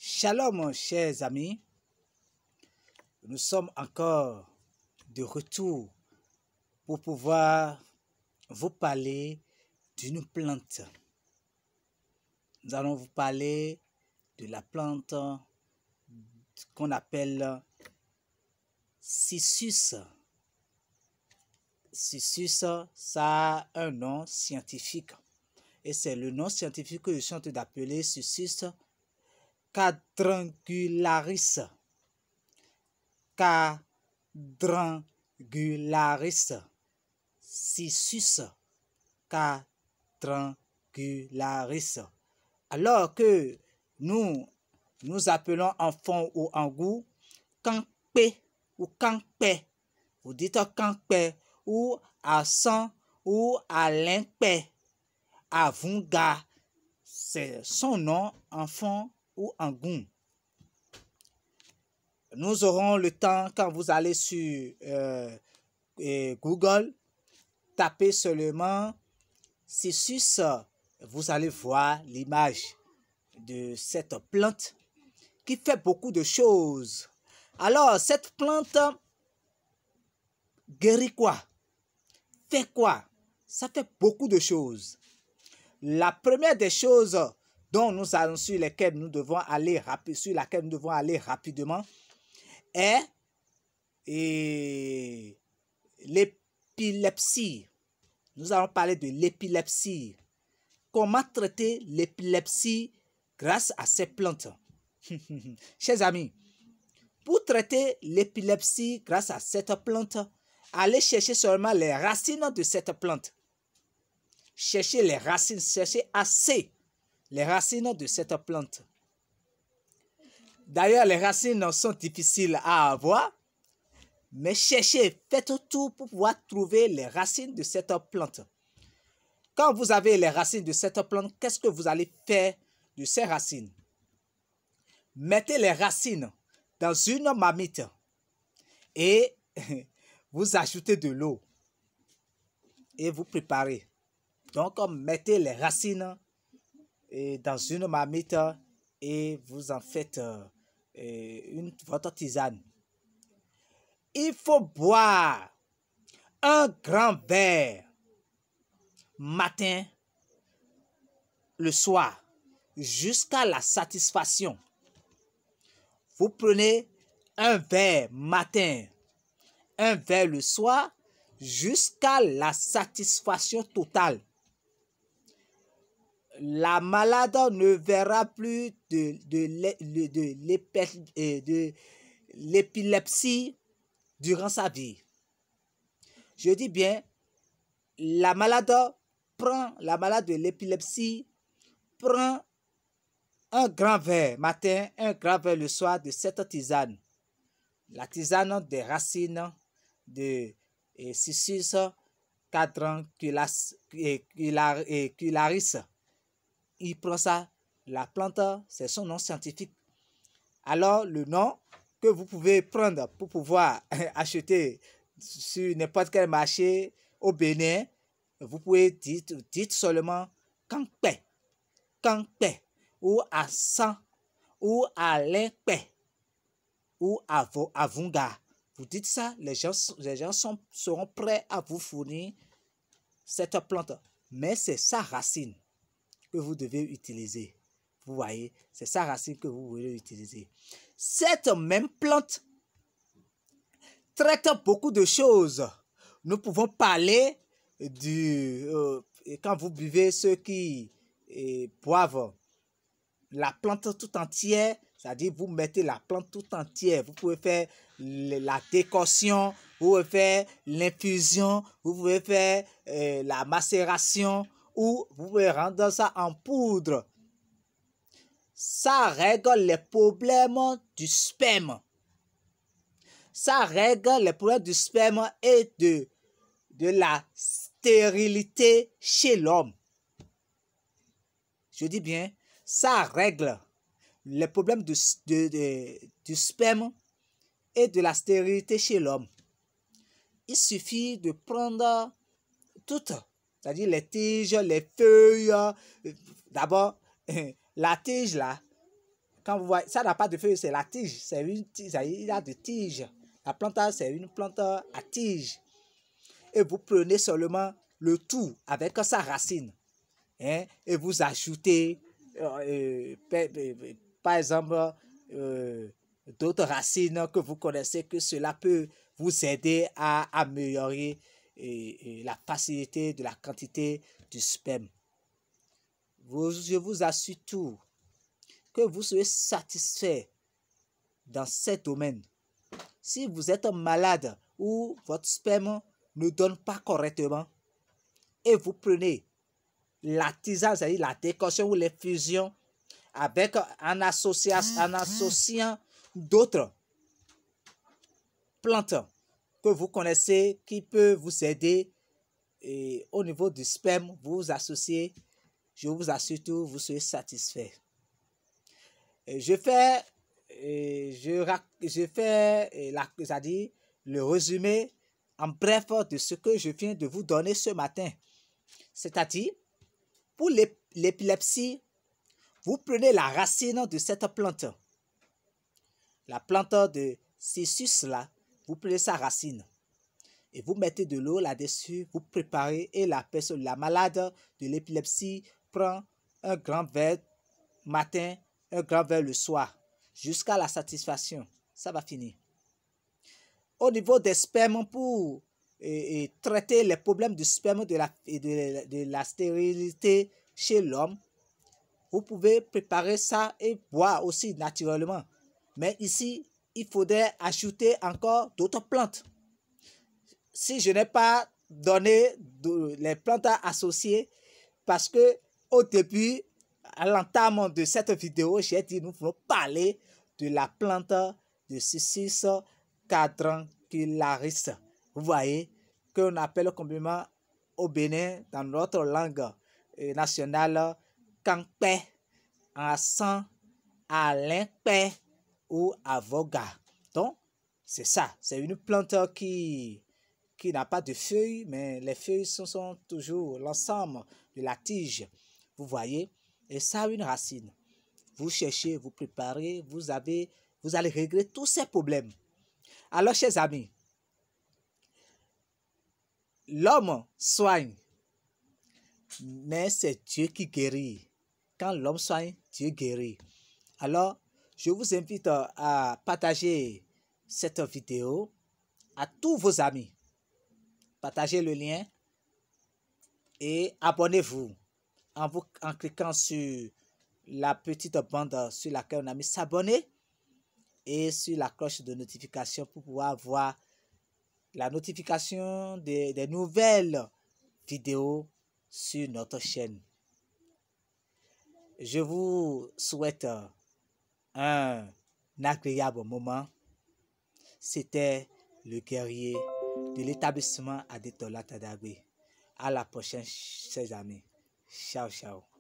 Shalom, chers amis. Nous sommes encore de retour pour pouvoir vous parler d'une plante. Nous allons vous parler de la plante qu'on appelle Cissus. Cissus, ça a un nom scientifique. Et c'est le nom scientifique que je suis en train d'appeler Cissus quadrangularis. Quadrangularis. Cissus quadrangularis. Alors que nous appelons en fond ou en goût Kankpe ou Kankpe. Vous dites Kankpe ou à sang ou à linkpe. Avunga, c'est son nom en fond ou en goût. Nous aurons le temps quand vous allez sur Google, tapez seulement Cissus, vous allez voir l'image de cette plante qui fait beaucoup de choses. Alors, cette plante guérit quoi? Fait quoi? Ça fait beaucoup de choses. La première des choses sur laquelle nous devons aller rapidement est l'épilepsie. Nous allons parler de l'épilepsie. Comment traiter l'épilepsie grâce à ces plantes? Chers amis, pour traiter l'épilepsie grâce à cette plante, allez chercher seulement les racines de cette plante. Cherchez les racines, cherchez assez les racines de cette plante. D'ailleurs, les racines sont difficiles à avoir, mais cherchez, faites tout pour pouvoir trouver les racines de cette plante. Quand vous avez les racines de cette plante, qu'est-ce que vous allez faire de ces racines? Mettez les racines dans une marmite et vous ajoutez de l'eau et vous préparez. Donc, mettez les racines dans une marmite et vous en faites votre tisane. Il faut boire un grand verre matin, le soir, jusqu'à la satisfaction. Vous prenez un verre matin, un verre le soir, jusqu'à la satisfaction totale. La malade ne verra plus de l'épilepsie durant sa vie. Je dis bien, la malade de l'épilepsie prend un grand verre matin, un grand verre le soir de cette tisane. La tisane des racines de Cissus quadrangularis. Il prend ça, la plante, c'est son nom scientifique. Alors, le nom que vous pouvez prendre pour pouvoir acheter sur n'importe quel marché au Bénin, vous pouvez dire seulement Kankpe, Kankpe, ou à sang, ou à linkpe, ou à avunga. Vous dites ça, les gens seront prêts à vous fournir cette plante. Mais c'est sa racine que vous devez utiliser. Vous voyez, c'est sa racine que vous voulez utiliser. Cette même plante traite beaucoup de choses. Nous pouvons parler quand vous buvez, ceux qui boivent la plante tout entière, c'est-à-dire vous mettez la plante tout entière. Vous pouvez faire la décoction, vous pouvez faire l'infusion, vous pouvez faire la macération, ou vous pouvez rendre ça en poudre. Ça règle les problèmes du sperme. Ça règle les problèmes du sperme et de la stérilité chez l'homme. Je dis bien, ça règle les problèmes du sperme et de la stérilité chez l'homme. Il suffit de prendre toutes, c'est-à-dire les tiges, les feuilles. D'abord, la tige là, Quand vous voyez, ça n'a pas de feuilles, c'est la tige. C'est une tige, il y a des tiges. La plante, c'est une plante à tige. Et vous prenez seulement le tout avec sa racine. Hein, et vous ajoutez, par exemple, d'autres racines que vous connaissez, que cela peut vous aider à améliorer la facilité de la quantité du sperme. Je vous assure tout que vous serez satisfait dans ce domaine. Si vous êtes malade ou votre sperme ne donne pas correctement et vous prenez la tisane, c'est-à-dire la décoction ou l'infusion avec en associant d'autres plantes que vous connaissez qui peuvent vous aider et au niveau du sperme, vous associez, je vous assure tout, vous serez satisfait. Je fais c'est-à-dire le résumé en bref de ce que je viens de vous donner ce matin. C'est-à-dire, pour l'épilepsie, vous prenez la racine de cette plante. La plante de Cissus, là, vous prenez sa racine. Et vous mettez de l'eau là-dessus, vous préparez et la personne, la malade de l'épilepsie, prend un grand verre matin, un grand verre le soir, jusqu'à la satisfaction. Ça va finir. Au niveau des spermes, pour traiter les problèmes du sperme de la stérilité chez l'homme, vous pouvez préparer ça et boire aussi naturellement. Mais ici, il faudrait ajouter encore d'autres plantes. Si je n'ai pas donné les plantes associées, parce que au début, à l'entame de cette vidéo, j'ai dit nous voulons parler de la plante de Cissus quadrangularis. Vous voyez, qu'on appelle complètement au Bénin, dans notre langue nationale, Kankpe, en sang, Alinkpe ou Avoga. Donc, c'est ça. C'est une plante qui n'a pas de feuilles, mais les feuilles sont toujours l'ensemble de la tige. Vous voyez, et ça a une racine. Vous cherchez, vous préparez, vous allez régler tous ces problèmes. Alors, chers amis, l'homme soigne, mais c'est Dieu qui guérit. Quand l'homme soigne, Dieu guérit. Alors, je vous invite à partager cette vidéo à tous vos amis. Partagez le lien et abonnez-vous en cliquant sur la petite bande sur laquelle on a mis s'abonner et sur la cloche de notification pour pouvoir voir la notification des nouvelles vidéos sur notre chaîne. Je vous souhaite un agréable moment. C'était le guerrier de l'établissement Adetola Tadabé. À la prochaine, chers amis. Ciao, ciao.